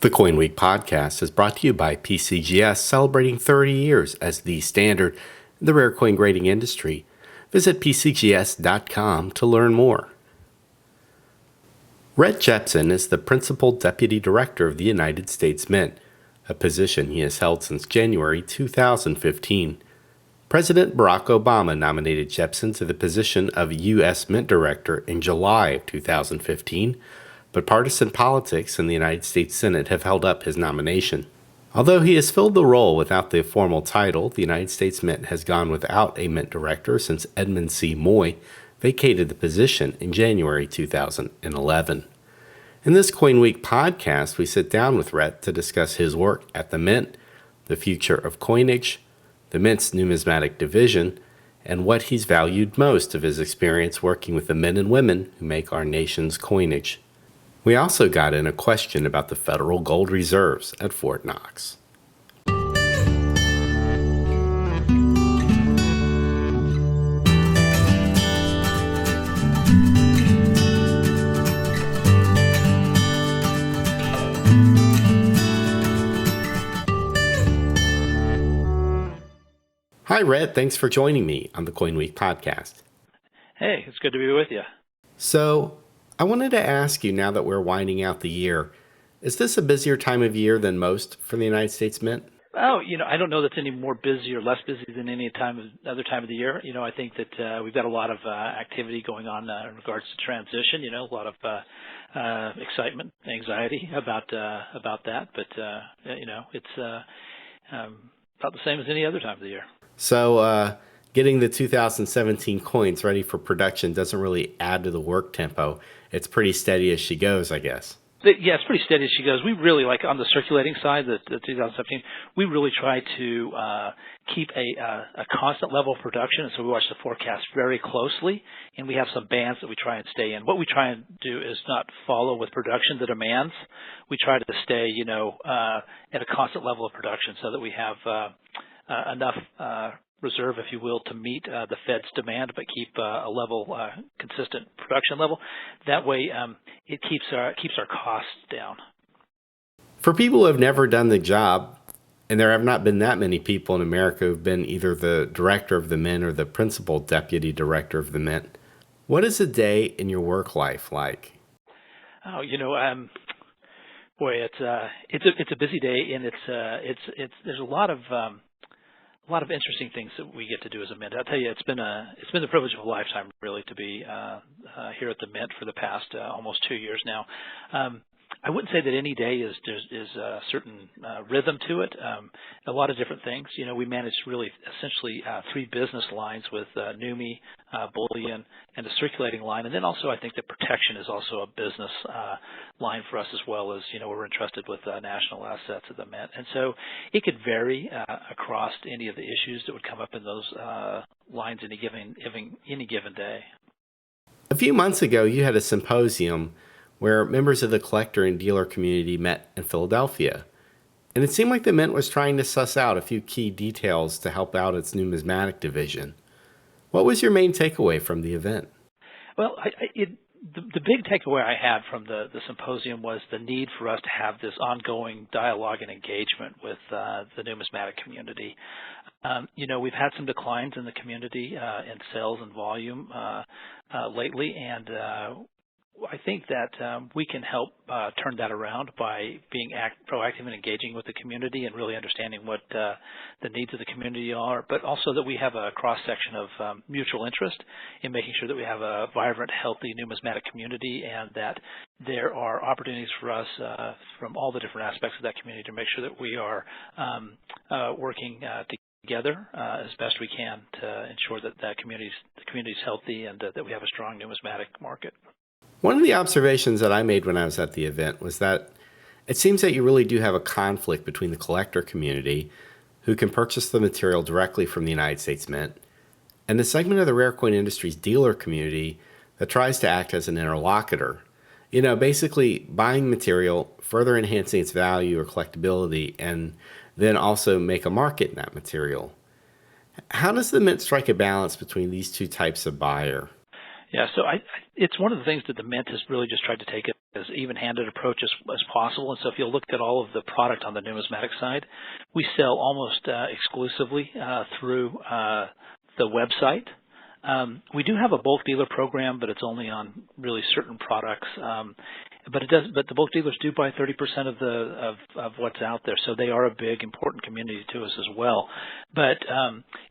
The CoinWeek Podcast is brought to you by PCGS, celebrating 30 years as the standard in the rare coin grading industry. Visit pcgs.com to learn more. Rhett Jeppson is the Principal Deputy Director of the United States Mint, a position he has held since January 2015. President Barack Obama nominated Jeppson to the position of U.S. Mint Director in July of 2015, but partisan politics in the United States Senate have held up his nomination. Although he has filled the role without the formal title, the United States Mint has gone without a Mint Director since Edmund C. vacated the position in January 2011. In this CoinWeek podcast, we sit down with Rhett to discuss his work at the Mint, the future of coinage, the Mint's numismatic division, and what he's valued most of his experience working with the men and women who make our nation's coinage. We also got in a question about the federal gold reserves at Fort Knox. Hi, Rhett. Thanks for joining me on the CoinWeek Podcast. Hey, it's good to be with you. So, I wanted to ask you, now that we're winding out the year, is this a busier time of year than most for the United States Mint? Oh, I don't know that's any more busy or less busy than any other time of the year. I think that we've got a lot of activity going on in regards to transition. A lot of excitement, anxiety about that. But it's about the same as any other time of the year. So, getting the 2017 coins ready for production doesn't really add to the work tempo. It's pretty steady as she goes, I guess. Yeah, it's pretty steady as she goes. We really, like on the circulating side, the 2017, we really try to keep a constant level of production. And so we watch the forecast very closely, and we have some bands that we try and stay in. What we try and do is not follow with production the demands. We try to stay, at a constant level of production so that we have enough reserve, if you will, to meet the Fed's demand, but keep a level, consistent production level. That way, it keeps our costs down. For people who have never done the job, and there have not been that many people in America who've been either the director of the Mint or the principal deputy director of the Mint, what is a day in your work life like? Oh, boy, it's a busy day, and there's a lot of interesting things that we get to do as a Mint. I'll tell you, it's been the privilege of a lifetime, really, to be here at the Mint for the past almost 2 years now. I wouldn't say that any day is a certain rhythm to it. A lot of different things. We manage really essentially 3 business lines with Numi, bullion, and a circulating line. And then also I think that protection is also a business line for us, as well as, we're entrusted with national assets at the Mint. And so it could vary across any of the issues that would come up in those lines any given day. A few months ago, you had a symposium where members of the collector and dealer community met in Philadelphia. And it seemed like the Mint was trying to suss out a few key details to help out its numismatic division. What was your main takeaway from the event? Well, the big takeaway I had from the symposium was the need for us to have this ongoing dialogue and engagement with the numismatic community. We've had some declines in the community in sales and volume lately, and I think that we can help turn that around by being proactive and engaging with the community and really understanding what the needs of the community are, but also that we have a cross-section of mutual interest in making sure that we have a vibrant, healthy numismatic community, and that there are opportunities for us from all the different aspects of that community to make sure that we are working together as best we can to ensure that the community is healthy and that we have a strong numismatic market. One of the observations that I made when I was at the event was that it seems that you really do have a conflict between the collector community, who can purchase the material directly from the United States Mint, and the segment of the rare coin industry's dealer community that tries to act as an interlocutor. Basically buying material, further enhancing its value or collectability, and then also make a market in that material. How does the Mint strike a balance between these two types of buyer? Yeah, so it's one of the things that the Mint has really just tried to take it as even-handed approach as possible. And so if you'll look at all of the product on the numismatic side, we sell almost exclusively through the website. We do have a bulk dealer program, but it's only on really certain products. But the bulk dealers do buy 30% of what's out there, so they are a big, important community to us as well. But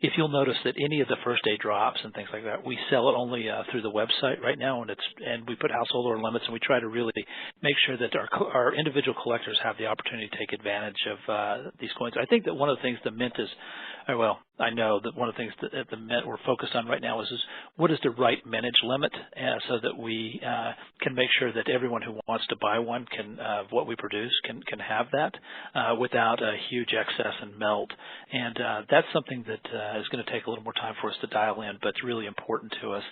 if you'll notice that any of the first day drops and things like that, we sell it only through the website right now, and we put household order limits, and we try to really make sure that our individual collectors have the opportunity to take advantage of these coins. I think that one of the things the Mint is, I know that one of the things that at the Mint we're focused on right now is what is the right mintage limit, so that we can make sure that everyone who wants to buy one of what we produce can have that without a huge excess and melt. And that's something that is going to take a little more time for us to dial in, but it's really important to us.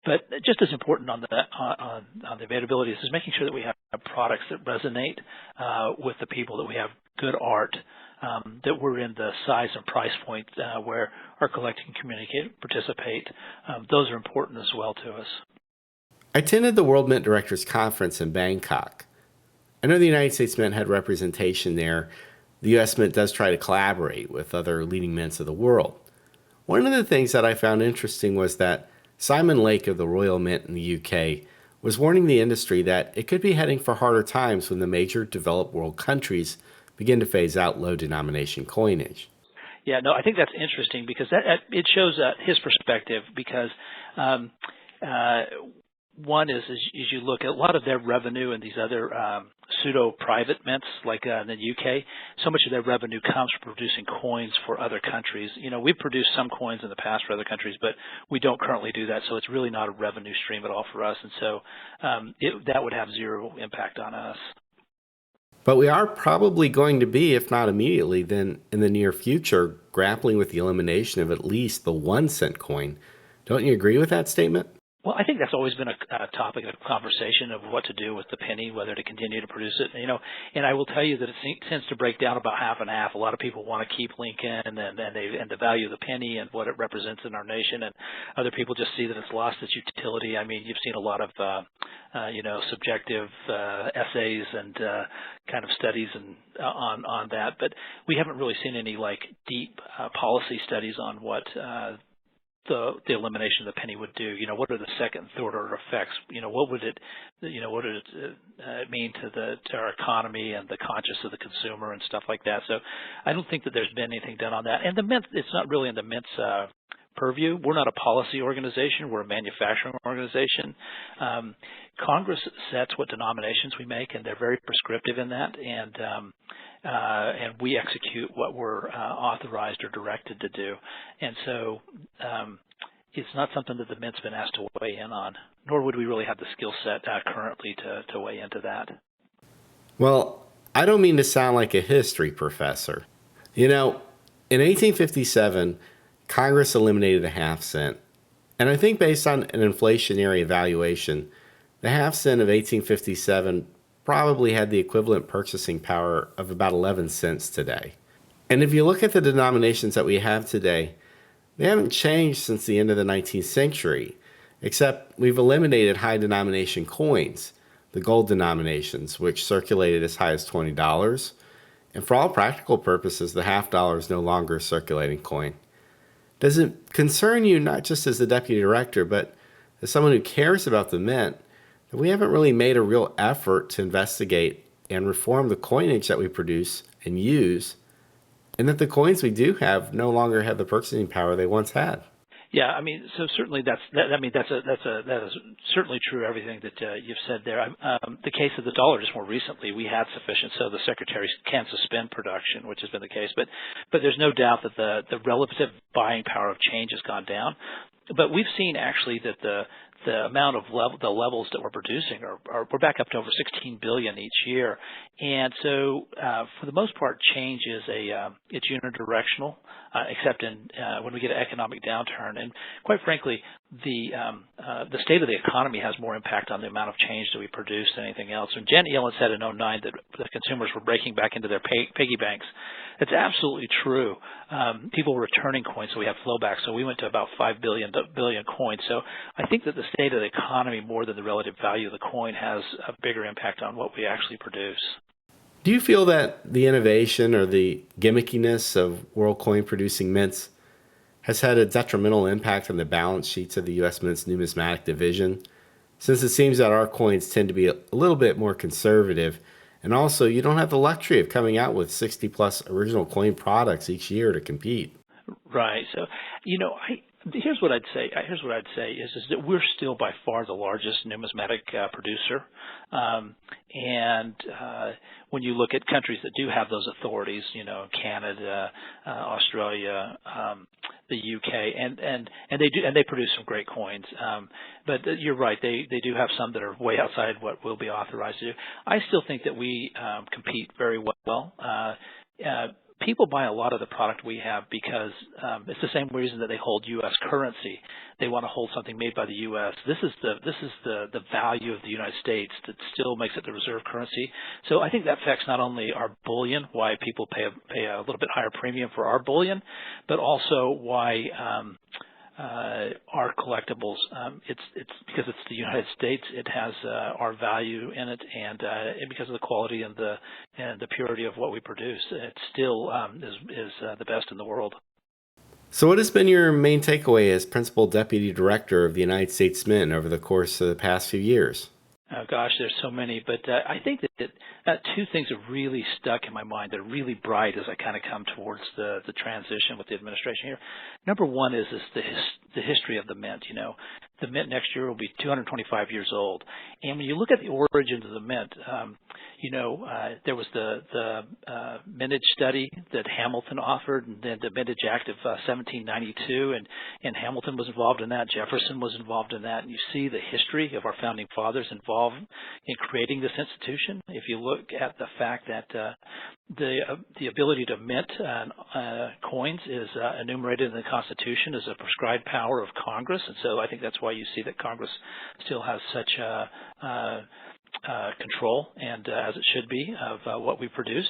But just as important on the availability is making sure that we have products that resonate with the people, that we have good art, that we're in the size and price point where our collecting community can participate. Those are important as well to us. I attended the World Mint Directors Conference in Bangkok. I know the United States Mint had representation there. The U.S. Mint does try to collaborate with other leading mints of the world. One of the things that I found interesting was that Simon Lake of the Royal Mint in the UK was warning the industry that it could be heading for harder times when the major developed world countries begin to phase out low denomination coinage. Yeah, no, I think that's interesting because it shows his perspective because one is as you look at a lot of their revenue in these other pseudo-private mints like in the UK, so much of their revenue comes from producing coins for other countries. We've produced some coins in the past for other countries, but we don't currently do that, so it's really not a revenue stream at all for us, and so that would have zero impact on us. But we are probably going to be, if not immediately, then in the near future, grappling with the elimination of at least the 1 cent coin. Don't you agree with that statement? Well, I think that's always been a topic of conversation of what to do with the penny, whether to continue to produce it. And I will tell you that it tends to break down about half and half. A lot of people want to keep Lincoln and the value of the penny and what it represents in our nation, and other people just see that it's lost its utility. I mean, you've seen a lot of subjective essays and kind of studies on that, but we haven't really seen any deep policy studies on what the elimination of the penny would do. What are the second, third order effects? What would it mean to our economy and the conscience of the consumer and stuff like that? So I don't think that there's been anything done on that. And the Mint, it's not really in the Mint's purview. We're not a policy organization. We're a manufacturing organization. Congress sets what denominations we make, and they're very prescriptive in that. And we execute what we're authorized or directed to do. And so it's not something that the Mint's been asked to weigh in on, nor would we really have the skill set currently to weigh into that. Well, I don't mean to sound like a history professor. In 1857, Congress eliminated the half cent. And I think based on an inflationary evaluation, the half cent of 1857 probably had the equivalent purchasing power of about 11 cents today. And if you look at the denominations that we have today, they haven't changed since the end of the 19th century, except we've eliminated high denomination coins, the gold denominations, which circulated as high as $20. And for all practical purposes, the half dollar is no longer a circulating coin. Does it concern you, not just as the deputy director, but as someone who cares about the Mint, that we haven't really made a real effort to investigate and reform the coinage that we produce and use, and that the coins we do have no longer have the purchasing power they once had? Yeah, I mean, so certainly that is certainly true. Everything that you've said there. The case of the dollar, just more recently, we had sufficient, so the secretary can suspend production, which has been the case. But there's no doubt that the relative buying power of change has gone down. But we've seen actually that the amount of the levels that we're producing we're back up to over 16 billion each year, and so for the most part, change is it's unidirectional. except in when we get an economic downturn. And quite frankly, the state of the economy has more impact on the amount of change that we produce than anything else. When Janet Yellen said in '09 that the consumers were breaking back into their piggy banks, it's absolutely true. People were returning coins, so we have flowback. So we went to about 5 billion coins. So I think that the state of the economy, more than the relative value of the coin, has a bigger impact on what we actually produce. Do you feel that the innovation or the gimmickiness of world coin producing mints has had a detrimental impact on the balance sheets of the U.S. Mint's numismatic division, since it seems that our coins tend to be a little bit more conservative, and also you don't have the luxury of coming out with 60 plus original coin products each year to compete? Right. So, here's what I'd say. Is that we're still by far the largest numismatic producer, and when you look at countries that do have those authorities, Canada, Australia, the UK, and they produce some great coins. But you're right, they do have some that are way outside what will be authorized to do. I still think that we compete very well. People buy a lot of the product we have because it's the same reason that they hold U.S. currency. They want to hold something made by the U.S. This is the value of the United States that still makes it the reserve currency. So I think that affects not only our bullion, why people pay a little bit higher premium for our bullion, but also why our collectibles. It's because it's the United States. It has our value in it, and because of the quality and the purity of what we produce, it still is the best in the world. So what has been your main takeaway as Principal Deputy Director of the United States Mint over the course of the past few years? Oh, gosh, there's so many, but I think that two things have really stuck in my mind. They're really bright as I kind of come towards the transition with the administration here. Number one is the history of the Mint. The Mint next year will be 225 years old, and when you look at the origins of the Mint, there was the mintage study that Hamilton offered, and then the Mintage Act of 1792, and Hamilton was involved in that. Jefferson was involved in that, and you see the history of our founding fathers involved in creating this institution. If you look at the fact that the ability to mint coins is enumerated in the Constitution as a prescribed power of Congress, and so I think that's why you see that Congress still has such control, and as it should be, of what we produce.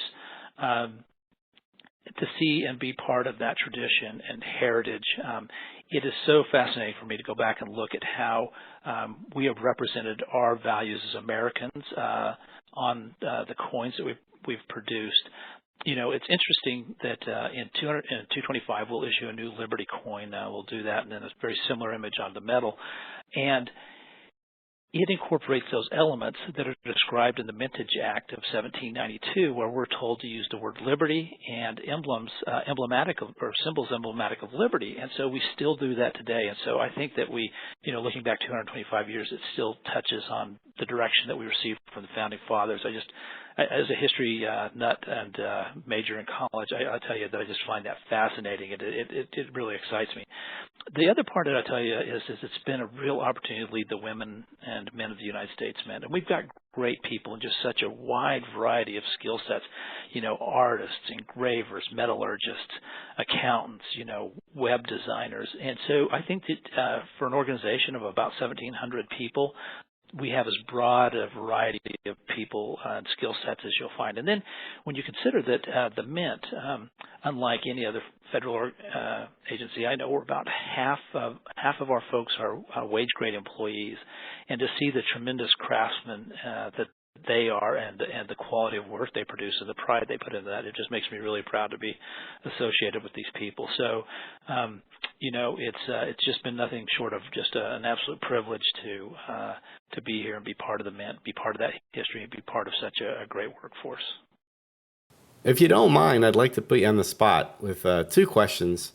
To see and be part of that tradition and heritage, it is so fascinating for me to go back and look at how we have represented our values as Americans on the coins that we've produced. It's interesting that in 225 we'll issue a new Liberty coin. We'll do that, and then a very similar image on the metal, and it incorporates those elements that are described in the Mintage Act of 1792, where we're told to use the word liberty and emblems emblematic of, or symbols emblematic of liberty. And so we still do that today. And so I think that we, looking back 225 years, it still touches on the direction that we received from the founding fathers. As a history nut and major in college, I tell you that I just find that fascinating. It really excites me. The other part that I tell you is it's been a real opportunity to lead the women and men of the United States Mint. And we've got great people in just such a wide variety of skill sets, artists, engravers, metallurgists, accountants, web designers. And so I think that for an organization of about 1,700 people, we have as broad a variety of people and skill sets as you'll find. And then when you consider that the Mint, unlike any other federal agency I know, we're about half of our folks are wage grade employees, and to see the tremendous craftsmen that they are and the quality of work they produce and the pride they put into that, it just makes me really proud to be associated with these people. So it's just been nothing short of just an absolute privilege to be here and be part of the Mint, be part of that history, and be part of such a great workforce. If you don't mind, I'd like to put you on the spot with two questions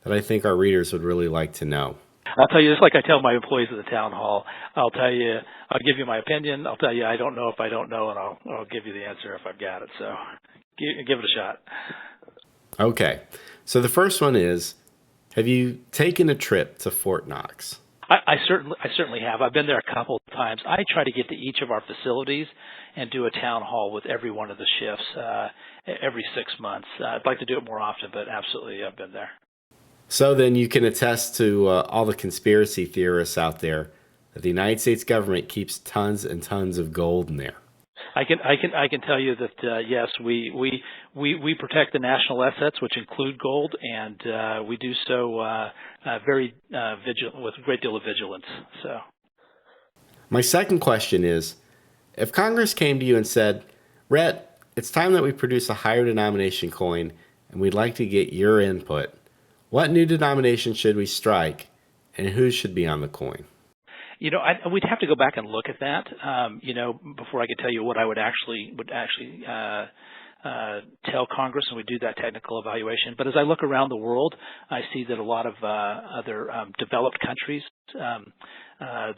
that I think our readers would really like to know. I'll tell you, just like I tell my employees at the town hall, I'll give you my opinion. I'll tell you I don't know if I don't know, and I'll give you the answer if I've got it. So give it a shot. Okay. So the first one is, have you taken a trip to Fort Knox? I certainly have. I've been there a couple of times. I try to get to each of our facilities and do a town hall with every one of the shifts every 6 months. I'd like to do it more often, but absolutely, I've been there. So then you can attest to all the conspiracy theorists out there that the United States government keeps tons and tons of gold in there. I can tell you that yes, we protect the national assets, which include gold, and we do so very vigilant, with a great deal of vigilance. So, my second question is, if Congress came to you and said, "Rhett, it's time that we produce a higher denomination coin, and we'd like to get your input. What new denomination should we strike, and who should be on the coin?" We'd have to go back and look at that, before I could tell you what I would actually tell Congress, and we do that technical evaluation. But as I look around the world, I see that a lot of other developed countries,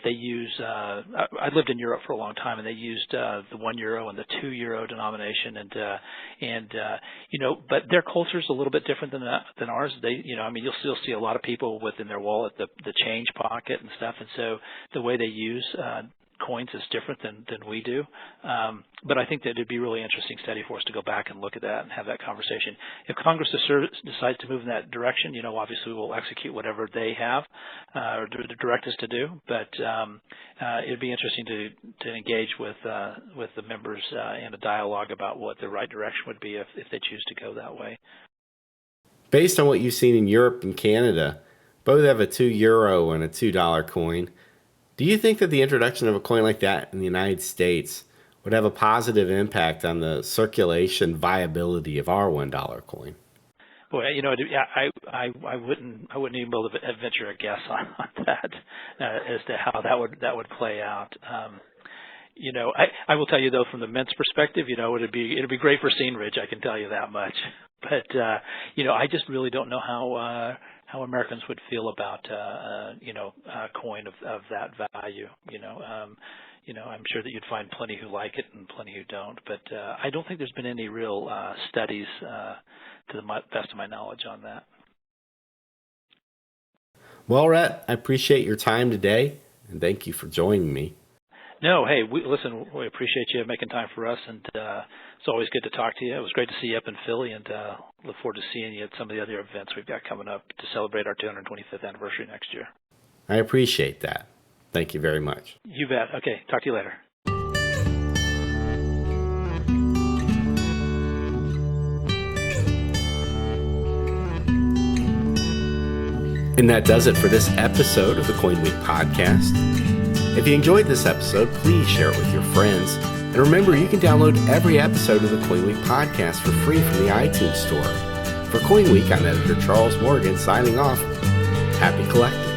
they use. I lived in Europe for a long time, and they used the €1 and the €2 denomination, but their culture is a little bit different than ours. You'll still see a lot of people within their wallet the change pocket and stuff, and so the way they use coins is different than we do. But I think that it'd be a really interesting study for us to go back and look at that and have that conversation. If Congress decides to move in that direction, obviously we'll execute whatever they have or direct us to do. But it'd be interesting to engage with the members in a dialogue about what the right direction would be if they choose to go that way. Based on what you've seen in Europe and Canada, both have a €2 and a $2 coin. Do you think that the introduction of a coin like that in the United States would have a positive impact on the circulation viability of our $1 coin? Boy, I wouldn't even be able to venture a guess on that as to how that would play out. I will tell you though, from the Mint's perspective, it'd be great for Sceneridge. I can tell you that much. But I just really don't know how Americans would feel about a coin of that value. I'm sure that you'd find plenty who like it and plenty who don't. But I don't think there's been any real studies, to the best of my knowledge, on that. Well, Rhett, I appreciate your time today, and thank you for joining me. No, hey, we appreciate you making time for us, and it's always good to talk to you. It was great to see you up in Philly, and look forward to seeing you at some of the other events we've got coming up to celebrate our 225th anniversary next year. I appreciate that. Thank you very much. You bet. Okay, talk to you later. And that does it for this episode of the CoinWeek Podcast. If you enjoyed this episode, please share it with your friends. And remember, you can download every episode of the CoinWeek Podcast for free from the iTunes Store. For CoinWeek, I'm editor Charles Morgan signing off. Happy collecting.